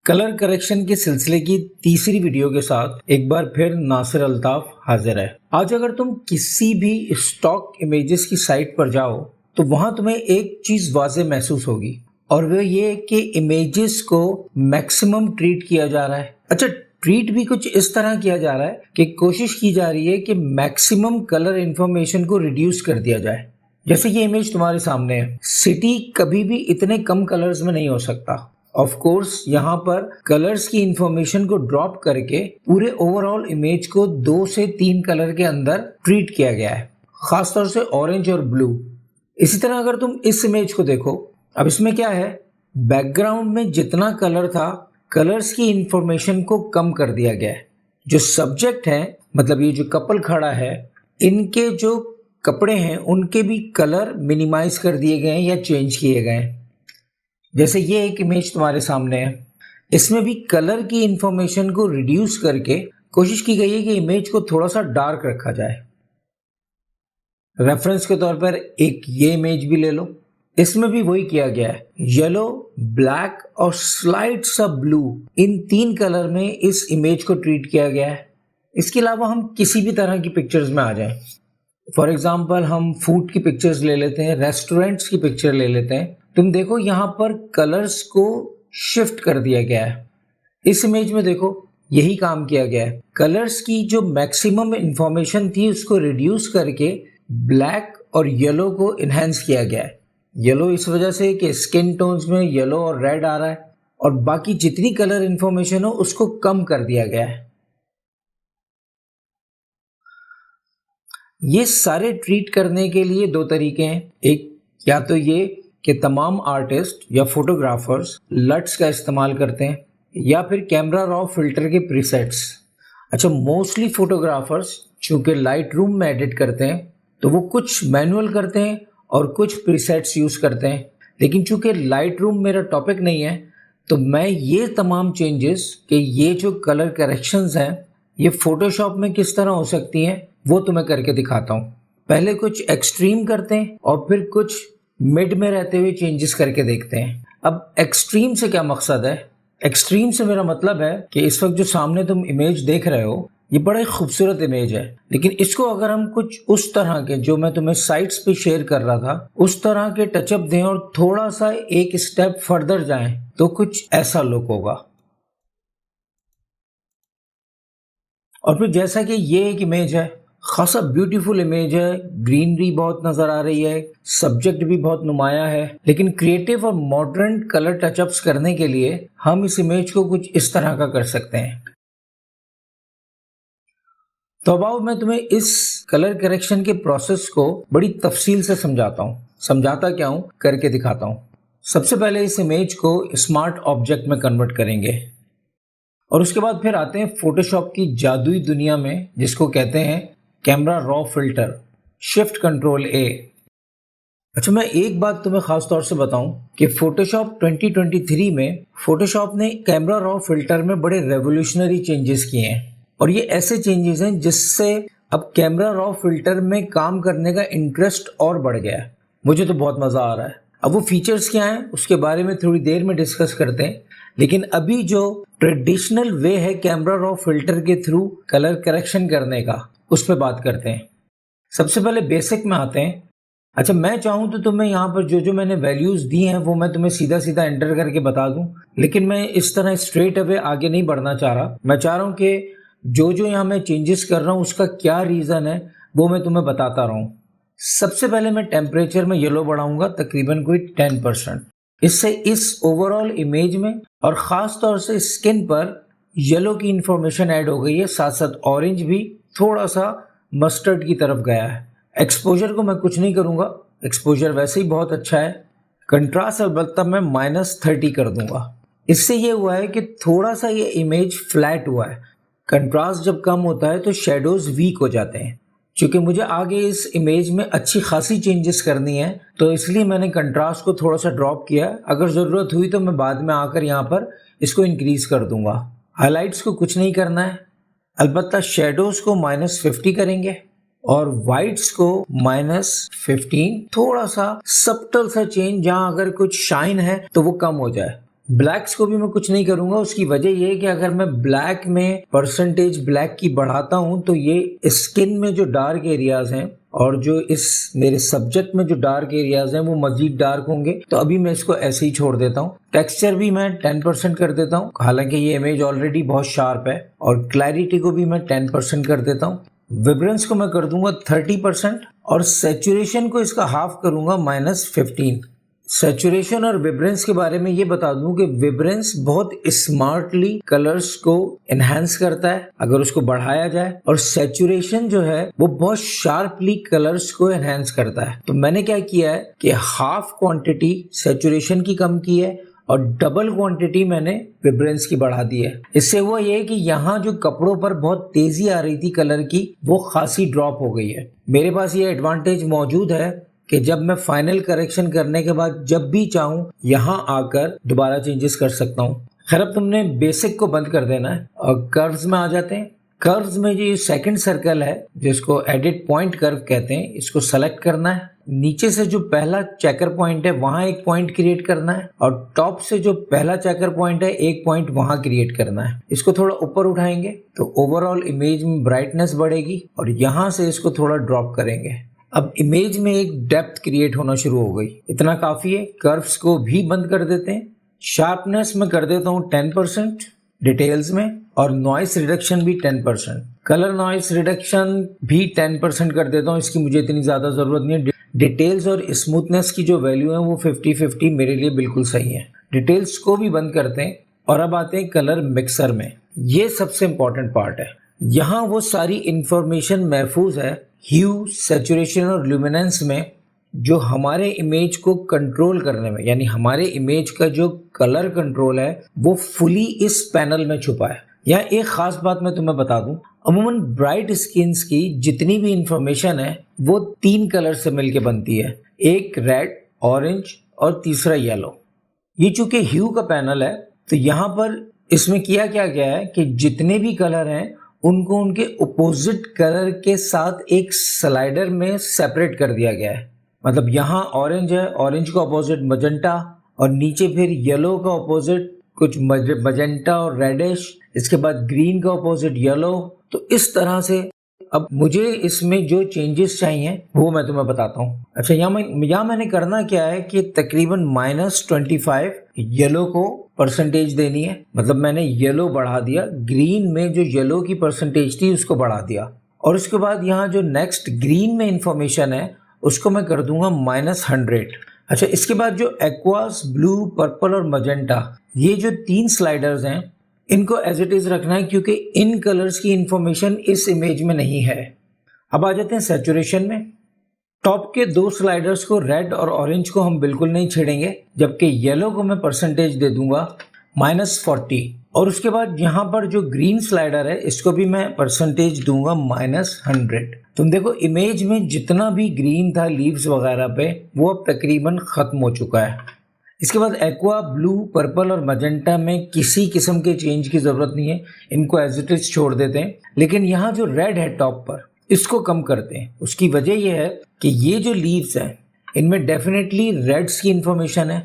Colour correction के सिलसिले की तीसरी वीडियो के साथ एक बार फिर नासिर अल्ताफ हाजिर है। आज अगर तुम किसी भी स्टॉक इमेजेस की साइट पर जाओ तो वहां तुम्हें एक चीज वाज़ेह महसूस होगी और वो ये कि इमेजेस को मैक्सिमम ट्रीट किया जा रहा है। अच्छा, ट्रीट भी कुछ इस तरह किया जा रहा है कि कोशिश की जा रही है कि मैक्सिमम कलर इंफॉर्मेशन को रिड्यूस कर दिया जाए। जैसे ये इमेज तुम्हारे सामने है, सिटी कभी भी इतने कम कलर्स में नहीं हो सकता। ऑफ कोर्स यहाँ पर कलर्स की इंफॉर्मेशन को ड्रॉप करके पूरे ओवरऑल इमेज को 2 से 3 कलर के अंदर ट्रीट किया गया है, खासतौर से ऑरेंज और ब्लू। इसी तरह अगर तुम इस इमेज को देखो, अब इसमें क्या है, बैकग्राउंड में जितना कलर था कलर्स की इंफॉर्मेशन को कम कर दिया गया है। जो सब्जेक्ट है, मतलब ये जो कपल खड़ा है, इनके जो कपड़े हैं उनके भी कलर मिनिमाइज कर दिए गए हैं या चेंज किए गए हैं। जैसे ये एक इमेज तुम्हारे सामने है, इसमें भी कलर की इंफॉर्मेशन को रिड्यूस करके कोशिश की गई है कि इमेज को थोड़ा सा डार्क रखा जाए। रेफरेंस के तौर पर एक ये इमेज भी ले लो, इसमें भी वही किया गया है। येलो, ब्लैक और स्लाइट सा ब्लू, इन 3 कलर में इस इमेज को ट्रीट किया गया है। इसके अलावा हम किसी भी तरह की पिक्चर्स में आ जाएं, फॉर एग्जाम्पल हम फूड की पिक्चर्स ले लेते हैं, रेस्टोरेंट्स की पिक्चर ले लेते हैं। तुम देखो यहाँ पर कलर्स को शिफ्ट कर दिया गया है। इस इमेज में देखो यही काम किया गया है। कलर्स की जो मैक्सिमम इंफॉर्मेशन थी उसको रिड्यूस करके ब्लैक और येलो को इन्हेंस किया गया है। येलो इस वजह से कि स्किन टोन्स में येलो और रेड आ रहा है, और बाकी जितनी कलर इंफॉर्मेशन हो उसको कम कर दिया गया है। ये सारे ट्रीट करने के लिए 2 तरीके हैं। एक, या तो ये कि तमाम आर्टिस्ट या फोटोग्राफर्स लट्स का इस्तेमाल करते हैं, या फिर कैमरा रॉ फिल्टर के प्रीसेट्स। अच्छा, मोस्टली फोटोग्राफर्स चूँकि लाइट रूम में एडिट करते हैं तो वो कुछ मैनुअल करते हैं और कुछ प्रीसेट्स यूज़ करते हैं, लेकिन चूँकि लाइट रूम मेरा टॉपिक नहीं है तो मैं ये तमाम चेंजेस कि ये जो कलर करेक्शंस हैं ये फोटोशॉप में किस तरह हो सकती हैं वो तुम्हें करके दिखाता हूँ। पहले कुछ एक्सट्रीम करते हैं और फिर कुछ मिड में रहते हुए चेंजेस करके देखते हैं। अब एक्सट्रीम से क्या मकसद है? एक्सट्रीम से मेरा मतलब है कि इस वक्त जो सामने तुम इमेज देख रहे हो ये बड़ा ही खूबसूरत इमेज है, लेकिन इसको अगर हम कुछ उस तरह के, जो मैं तुम्हें साइट्स पे शेयर कर रहा था, उस तरह के टचअप दें और थोड़ा सा एक स्टेप फर्दर जाएं तो कुछ ऐसा लुक होगा। और फिर जैसा कि ये एक इमेज है, खासा ब्यूटीफुल इमेज है, ग्रीनरी बहुत नज़र आ रही है, सब्जेक्ट भी बहुत नुमाया है, लेकिन क्रिएटिव और मॉडर्न कलर टचअप्स करने के लिए हम इस इमेज को कुछ इस तरह का कर सकते हैं। तो अब मैं तुम्हें इस कलर करेक्शन के प्रोसेस को बड़ी तफसील से समझाता हूँ। समझाता क्या हूँ, करके दिखाता हूँ। सबसे पहले इस इमेज को स्मार्ट ऑब्जेक्ट में कन्वर्ट करेंगे और उसके बाद फिर आते हैं फोटोशॉप की जादुई दुनिया में, जिसको कहते हैं camera raw filter, shift control ए। अच्छा, मैं एक बात तुम्हें खास तौर से बताऊं कि फोटोशॉप 2023 में फोटोशॉप ने कैमरा रॉ फिल्टर में बड़े रेवोल्यूशनरी चेंजेस किए हैं, और ये ऐसे चेंजेस हैं जिससे अब कैमरा रॉ फिल्टर में काम करने का इंटरेस्ट और बढ़ गया है। मुझे तो बहुत मज़ा आ रहा है। अब वो फीचर्स क्या हैं उसके बारे में थोड़ी देर में डिस्कस करते हैं, लेकिन अभी जो ट्रेडिशनल वे है कैमरा रॉ फिल्टर के थ्रू कलर करेक्शन करने का, उस पर बात करते हैं। सबसे पहले बेसिक में आते हैं। अच्छा, मैं चाहूँ तो तुम्हें यहाँ पर जो जो मैंने वैल्यूज़ दी हैं वो मैं तुम्हें सीधा सीधा एंटर करके बता दूँ, लेकिन मैं इस तरह स्ट्रेट अवे आगे नहीं बढ़ना चाह रहा। मैं चाह रहा हूँ कि जो जो यहाँ मैं चेंजेस कर रहा हूँ उसका क्या रीज़न है वो मैं तुम्हें बताता रहूँ। सबसे पहले मैं टेम्परेचर में येलो बढ़ाऊँगा तकरीबन कोई 10%। इससे इस ओवरऑल इमेज में और ख़ास तौर से स्किन पर येलो की इंफॉर्मेशन ऐड हो गई है, साथ साथ ऑरेंज भी थोड़ा सा मस्टर्ड की तरफ गया है। एक्सपोजर को मैं कुछ नहीं करूँगा, एक्सपोजर वैसे ही बहुत अच्छा है। कंट्रास्ट अलबत्ता मैं -30 कर दूँगा। इससे ये हुआ है कि थोड़ा सा ये इमेज फ्लैट हुआ है। कंट्रास्ट जब कम होता है तो शेडोज़ वीक हो जाते हैं। चूँकि मुझे आगे इस इमेज में अच्छी खासी चेंजेस करनी है तो इसलिए मैंने कंट्रास्ट को थोड़ा सा ड्रॉप किया। अगर ज़रूरत हुई तो मैं बाद में आकर यहाँ पर इसको इंक्रीज़ कर दूँगा। हाइलाइट्स को कुछ नहीं करना है, अलबत्ता शेडोज़ को -50 करेंगे और वाइट्स को -15। थोड़ा सा सब्टल सा चेंज, जहाँ अगर कुछ शाइन है तो वो कम हो जाए। ब्लैक्स को भी मैं कुछ नहीं करूंगा। उसकी वजह ये है कि अगर मैं ब्लैक में परसेंटेज ब्लैक की बढ़ाता हूं तो ये स्किन में जो डार्क एरियाज हैं और जो इस मेरे सब्जेक्ट में जो डार्क एरियाज हैं वो मजीद डार्क होंगे। तो अभी मैं इसको ऐसे ही छोड़ देता हूँ। टेक्सचर भी मैं 10% कर देता हूँ, हालांकि ये इमेज ऑलरेडी बहुत शार्प है। और क्लैरिटी को भी मैं 10% कर देता हूँ। विब्रेंस को मैं कर दूंगा 30% और सेचुरेशन को इसका हाफ करूंगा -15। सैचुरेशन और विब्रेंस के बारे में ये बता दूं कि विब्रेंस बहुत स्मार्टली कलर्स को एनहांस करता है अगर उसको बढ़ाया जाए, और सैचुरेशन जो है वो बहुत शार्पली कलर्स को एनहांस करता है। तो मैंने क्या किया है कि हाफ क्वांटिटी सैचुरेशन की कम की है और डबल क्वांटिटी मैंने विब्रेंस की बढ़ा दी है। इससे हुआ ये कि यहाँ जो कपड़ों पर बहुत तेजी आ रही थी कलर की, वो खासी ड्रॉप हो गई है। मेरे पास ये एडवांटेज मौजूद है कि जब मैं फाइनल करेक्शन करने के बाद जब भी चाहूँ यहाँ आकर दोबारा चेंजेस कर सकता हूँ। खैर, अब तुमने बेसिक को बंद कर देना है और कर्व्स में आ जाते हैं। कर्व्स में जो सेकंड सर्कल है जिसको एडिट पॉइंट कर्व कहते हैं, इसको सेलेक्ट करना है। नीचे से जो पहला चेकर पॉइंट है वहां एक पॉइंट क्रिएट करना है और टॉप से जो पहला चेकर पॉइंट है एक पॉइंट वहां क्रिएट करना है। इसको थोड़ा ऊपर उठाएंगे तो ओवरऑल इमेज में ब्राइटनेस बढ़ेगी और यहाँ से इसको थोड़ा ड्रॉप करेंगे। अब इमेज में एक डेप्थ क्रिएट होना शुरू हो गई। इतना काफी है। कर्व्स को भी बंद कर देते हैं। शार्पनेस में कर देता हूँ 10% डिटेल्स में और नॉइस रिडक्शन भी 10%। कलर नॉइस रिडक्शन भी 10% कर देता हूँ। इसकी मुझे इतनी ज्यादा जरूरत नहीं है। डिटेल्स और स्मूथनेस की जो वैल्यू है वो 50-50 मेरे लिए बिल्कुल सही है। डिटेल्स को भी बंद करते हैं और अब आते हैं कलर मिक्सर में। ये सबसे इंपॉर्टेंट पार्ट है। यहाँ वो सारी इंफॉर्मेशन महफूज है ह्यू, सैचुरेशन और ल्यूमिनेंस में जो हमारे इमेज को कंट्रोल करने में, यानी हमारे इमेज का जो कलर कंट्रोल है वो फुली इस पैनल में छुपा है। यहाँ एक खास बात मैं तुम्हें बता दूं, अमूमन ब्राइट स्किन्स की जितनी भी इंफॉर्मेशन है वो 3 कलर से मिलके बनती है, एक रेड, ऑरेंज और तीसरा येलो। ये चूंकि ह्यू का पैनल है तो यहाँ पर इसमें किया क्या गया है कि जितने भी कलर हैं उनको उनके अपोजिट कलर के साथ एक स्लाइडर में सेपरेट कर दिया गया है। मतलब यहाँ ऑरेंज है, ऑरेंज का अपोजिट मजेंटा, और नीचे फिर येलो का अपोजिट कुछ मजेंटा और रेडिश, इसके बाद ग्रीन का अपोजिट येलो। तो इस तरह से अब मुझे इसमें जो चेंजेस चाहिए वो मैं तुम्हें बताता हूँ। अच्छा, यहाँ मैंने करना क्या है कि तकरीबन -25 येलो को परसेंटेज देनी है। मतलब मैंने येलो बढ़ा दिया, ग्रीन में जो येलो की परसेंटेज थी उसको बढ़ा दिया। और उसके बाद यहाँ जो नेक्स्ट ग्रीन में इंफॉर्मेशन है उसको मैं कर दूंगा -100। अच्छा, इसके बाद जो एक्वास, ब्लू, पर्पल और मजेंटा, ये जो 3 स्लाइडर्स हैं इनको एज इट इज रखना है क्योंकि इन कलर्स की इंफॉर्मेशन इस इमेज में नहीं है। अब आ जाते हैं सैचुरेशन में। टॉप के 2 स्लाइडर्स को, रेड और ऑरेंज को हम बिल्कुल नहीं छेड़ेंगे, जबकि येलो को मैं परसेंटेज दे दूंगा -40। और उसके बाद यहाँ पर जो ग्रीन स्लाइडर है इसको भी मैं परसेंटेज दूंगा -100। तुम देखो इमेज में जितना भी ग्रीन था लीव्स वगैरह पे वो अब तकरीबन खत्म हो चुका है। इसके बाद एक्वा, ब्लू, पर्पल और मजेंटा में किसी किस्म के चेंज की जरूरत नहीं है, इनको एज इट इज छोड़ देते हैं। लेकिन यहाँ जो रेड है टॉप पर, इसको कम करते हैं। उसकी वजह यह है कि ये जो लीव्स हैं इनमें डेफिनेटली रेड्स की इंफॉर्मेशन है,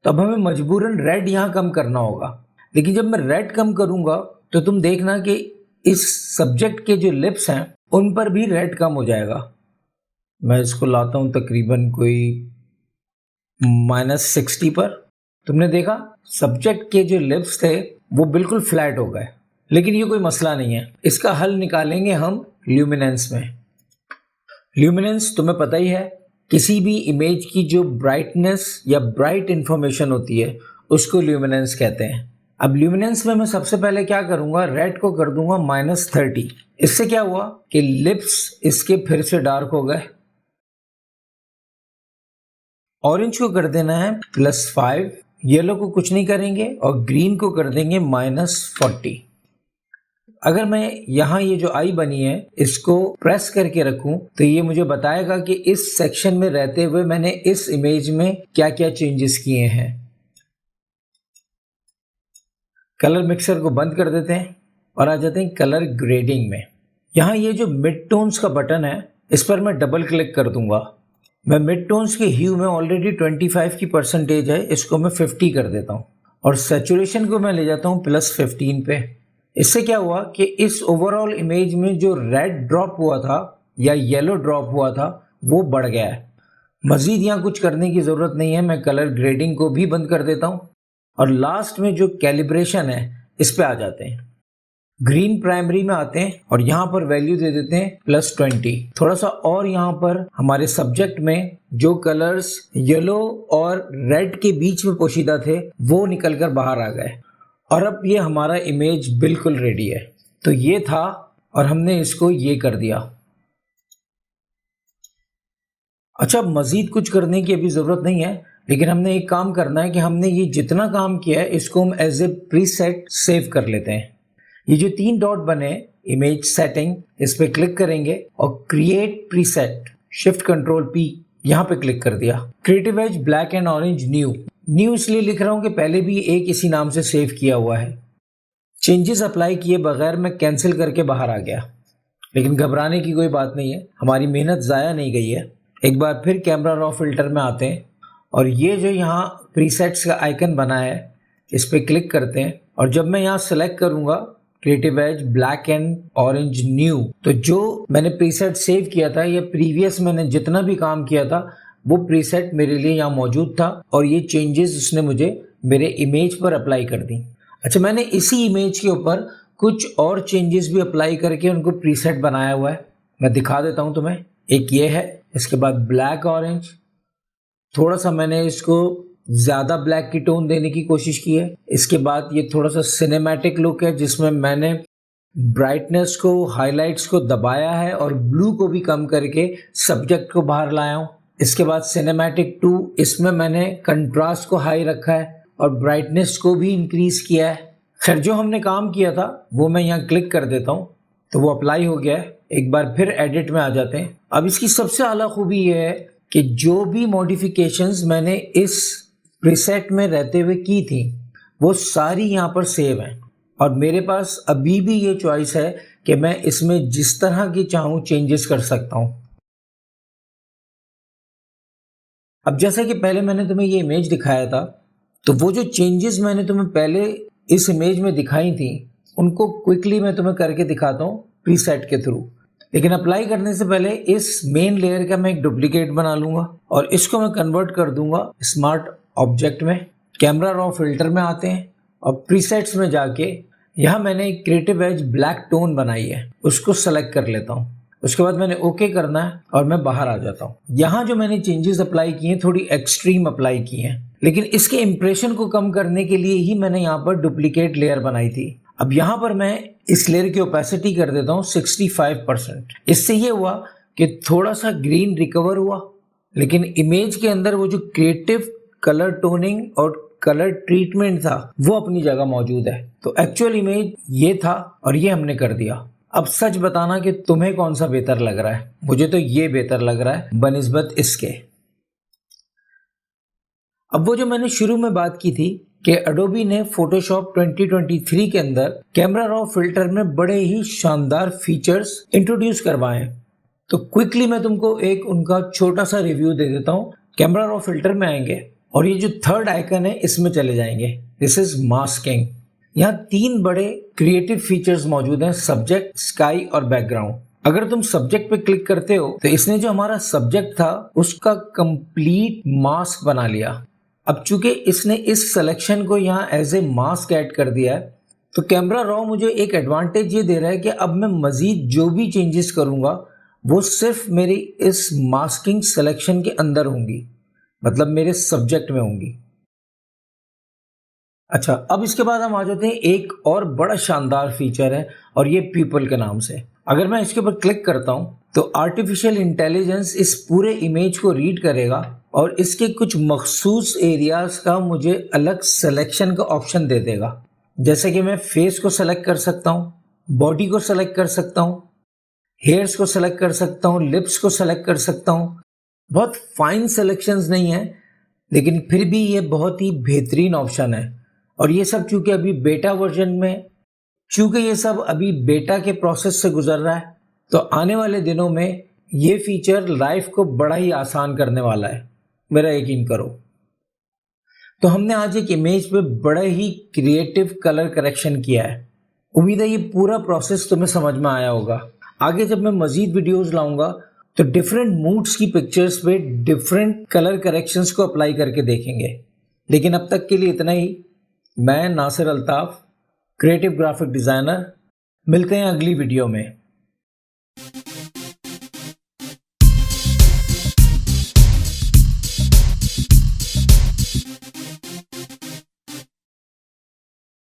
तो अब हमें मजबूरन रेड यहाँ कम करना होगा। लेकिन जब मैं रेड कम करूंगा तो तुम देखना कि इस सब्जेक्ट के जो लिप्स हैं उन पर भी रेड कम हो जाएगा। मैं इसको लाता हूं तकरीबन कोई -60 पर। तुमने देखा सब्जेक्ट के जो लिप्स थे वो बिल्कुल फ्लैट हो गए। लेकिन ये कोई मसला नहीं है, इसका हल निकालेंगे हम ल्यूमिनेंस में। ल्यूमिनेंस तुम्हें पता ही है, किसी भी इमेज की जो ब्राइटनेस या ब्राइट इंफॉर्मेशन होती है उसको ल्यूमिनेंस कहते हैं। अब ल्यूमिनेंस में मैं सबसे पहले क्या करूंगा, रेड को कर दूंगा -30। इससे क्या हुआ कि लिप्स इसके फिर से डार्क हो गए। ऑरेंज को कर देना है +5, येलो को कुछ नहीं करेंगे और ग्रीन को कर देंगे -40। अगर मैं यहाँ ये जो आई बनी है इसको प्रेस करके रखूं तो ये मुझे बताएगा कि इस सेक्शन में रहते हुए मैंने इस इमेज में क्या क्या चेंजेस किए हैं। कलर मिक्सर को बंद कर देते हैं और आ जाते हैं कलर ग्रेडिंग में। यहाँ ये जो मिड टोन्स का बटन है इस पर मैं डबल क्लिक कर दूंगा। मैं मिड टोन्स के ह्यू में ऑलरेडी 25 की परसेंटेज है, इसको मैं 50 कर देता हूँ। और सैचुरेशन को मैं ले जाता हूँ +15 पे। इससे क्या हुआ कि इस ओवरऑल इमेज में जो रेड ड्रॉप हुआ था या येलो ड्रॉप हुआ था वो बढ़ गया है। मज़ीद यहाँ कुछ करने की ज़रूरत नहीं है, मैं कलर ग्रेडिंग को भी बंद कर देता हूँ और लास्ट में जो कैलिब्रेशन है इस पे आ जाते हैं। ग्रीन प्राइमरी में आते हैं और यहाँ पर वैल्यू दे देते हैं +20। थोड़ा सा और यहाँ पर हमारे सब्जेक्ट में जो कलर्स येलो और रेड के बीच में पोशीदा थे वो निकल कर बाहर आ गए और अब ये हमारा इमेज बिल्कुल रेडी है। तो ये था और हमने इसको ये कर दिया। अच्छा, मज़ीद कुछ करने की अभी ज़रूरत नहीं है, लेकिन हमने एक काम करना है कि हमने ये जितना काम किया है इसको हम एज ए प्रीसेट सेव कर लेते हैं। ये जो 3 डॉट बने इमेज सेटिंग, इस पे क्लिक करेंगे और क्रिएट प्रीसेट, Shift+Ctrl+P यहाँ पे क्लिक कर दिया। Creative as black and orange new इसलिए लिख रहा हूँ कि पहले भी एक इसी नाम से सेव किया हुआ है। चेंजेस अप्लाई किए बगैर मैं कैंसिल करके बाहर आ गया, लेकिन घबराने की कोई बात नहीं है, हमारी मेहनत ज़ाया नहीं गई है। एक बार फिर कैमरा रॉ फिल्टर में आते हैं और ये जो यहाँ प्रीसेट्स का आइकन बना है इस पर क्लिक करते हैं और जब मैं यहाँ सेलेक्ट करूँगा creative as black and orange new, तो जो मैंने प्रीसेट सेव किया था या प्रीवियस मैंने जितना भी काम किया था वो प्रीसेट मेरे लिए यहाँ मौजूद था और ये चेंजेस उसने मुझे मेरे इमेज पर अप्लाई कर दी। अच्छा, मैंने इसी इमेज के ऊपर कुछ और चेंजेस भी अप्लाई करके उनको प्रीसेट बनाया हुआ है, मैं दिखा देता हूँ तुम्हें। एक ये है, इसके बाद ब्लैक ऑरेंज, थोड़ा सा मैंने इसको ज़्यादा ब्लैक की टोन देने की कोशिश की है। इसके बाद ये थोड़ा सा सिनेमैटिक लुक है जिसमें मैंने ब्राइटनेस को, हाइलाइट्स को दबाया है और ब्लू को भी कम करके सब्जेक्ट को बाहर लाया हूँ। इसके बाद सिनेमैटिक 2, इसमें मैंने कंट्रास्ट को हाई रखा है और ब्राइटनेस को भी इंक्रीज किया है। खैर, जो हमने काम किया था वो मैं यहाँ क्लिक कर देता हूँ तो वो अप्लाई हो गया है। एक बार फिर एडिट में आ जाते हैं। अब इसकी सबसे आला खूबी ये है कि जो भी मॉडिफिकेशंस मैंने इस प्रीसेट में रहते हुए की थी वो सारी यहाँ पर सेव हैं और मेरे पास अभी भी ये चॉइस है कि मैं इसमें जिस तरह की चाहूँ चेंजेस कर सकता हूँ। अब जैसा कि पहले मैंने तुम्हें ये इमेज दिखाया था, तो वो जो चेंजेस मैंने तुम्हें पहले इस इमेज में दिखाई थी उनको क्विकली मैं तुम्हें करके दिखाता हूँ प्रीसेट के थ्रू। लेकिन अप्लाई करने से पहले इस मेन लेयर का मैं एक डुप्लीकेट बना लूँगा और इसको मैं कन्वर्ट कर दूंगा स्मार्ट ऑब्जेक्ट में। कैमरा रॉ फिल्टर में आते हैं और प्रीसेट्स में जाके यहाँ मैंने एक क्रिएटिव एज ब्लैक टोन बनाई है, उसको सेलेक्ट कर लेता हूँ। उसके बाद मैंने ओके करना है और मैं बाहर आ जाता हूँ। यहाँ जो मैंने चेंजेस अप्लाई किए हैं थोड़ी एक्सट्रीम अप्लाई की हैं, लेकिन इसके इम्प्रेशन को कम करने के लिए ही मैंने यहाँ पर डुप्लीकेट लेयर बनाई थी। अब यहाँ पर मैं इस लेयर की ओपेसिटी कर देता हूँ 65%। इससे ये हुआ कि थोड़ा सा ग्रीन रिकवर हुआ, लेकिन इमेज के अंदर वो जो क्रिएटिव कलर टोनिंग और कलर ट्रीटमेंट था वो अपनी जगह मौजूद है। तो एक्चुअल इमेज ये था और ये हमने कर दिया। अब सच बताना कि तुम्हें कौन सा बेहतर लग रहा है। मुझे तो ये बेहतर लग रहा है बनिस्बत इसके। अब वो जो मैंने शुरू में बात की थी कि एडोबी ने फोटोशॉप 2023 के अंदर कैमरा रॉ फिल्टर में बड़े ही शानदार फीचर्स इंट्रोड्यूस करवाए, तो क्विकली मैं तुमको एक उनका छोटा सा रिव्यू दे देता हूँ। कैमरा रॉ फिल्टर में आएंगे और ये जो थर्ड आइकन है इसमें चले जाएंगे। This is masking. यहाँ 3 बड़े क्रिएटिव फीचर्स मौजूद हैं, सब्जेक्ट, स्काई और बैकग्राउंड। अगर तुम सब्जेक्ट पे क्लिक करते हो तो इसने जो हमारा सब्जेक्ट था उसका कंप्लीट मास्क बना लिया। अब चूंकि इसने इस सिलेक्शन को यहाँ एज ए मास्क ऐड कर दिया है, तो कैमरा रॉ मुझे एक एडवांटेज ये दे रहा है कि अब मैं मजीद जो भी चेंजेस करूँगा वो सिर्फ मेरी इस मास्किंग सिलेक्शन के अंदर होंगी, मतलब मेरे सब्जेक्ट में होंगी। अच्छा, अब इसके बाद हम आ जाते हैं एक और बड़ा शानदार फीचर है और ये पीपल के नाम से। अगर मैं इसके ऊपर क्लिक करता हूँ तो आर्टिफिशियल इंटेलिजेंस इस पूरे इमेज को रीड करेगा और इसके कुछ मखसूस एरियाज का मुझे अलग सिलेक्शन का ऑप्शन दे देगा। जैसे कि मैं फेस को सेलेक्ट कर सकता हूँ, बॉडी को सेलेक्ट कर सकता हूँ, हेयर्स को सेलेक्ट कर सकता हूँ, लिप्स को सेलेक्ट कर सकता हूँ। बहुत फाइन सिलेक्शंस नहीं है, लेकिन फिर भी ये बहुत ही बेहतरीन ऑप्शन है। और ये सब चूंकि अभी बेटा वर्जन में, चूंकि ये सब अभी बेटा के प्रोसेस से गुजर रहा है, तो आने वाले दिनों में ये फीचर लाइफ को बड़ा ही आसान करने वाला है, मेरा यकीन करो। तो हमने आज एक इमेज पे बड़ा ही क्रिएटिव कलर करेक्शन किया है। उम्मीद है ये पूरा प्रोसेस तुम्हें समझ में आया होगा। आगे जब मैं मजीद वीडियोस लाऊंगा तो डिफरेंट मूड्स की पिक्चर्स पे डिफरेंट कलर करेक्शंस को अप्लाई करके देखेंगे। लेकिन अब तक के लिए इतना ही। मैं Nasir Altaf, creative graphic designer. मिलते हैं अगली वीडियो में।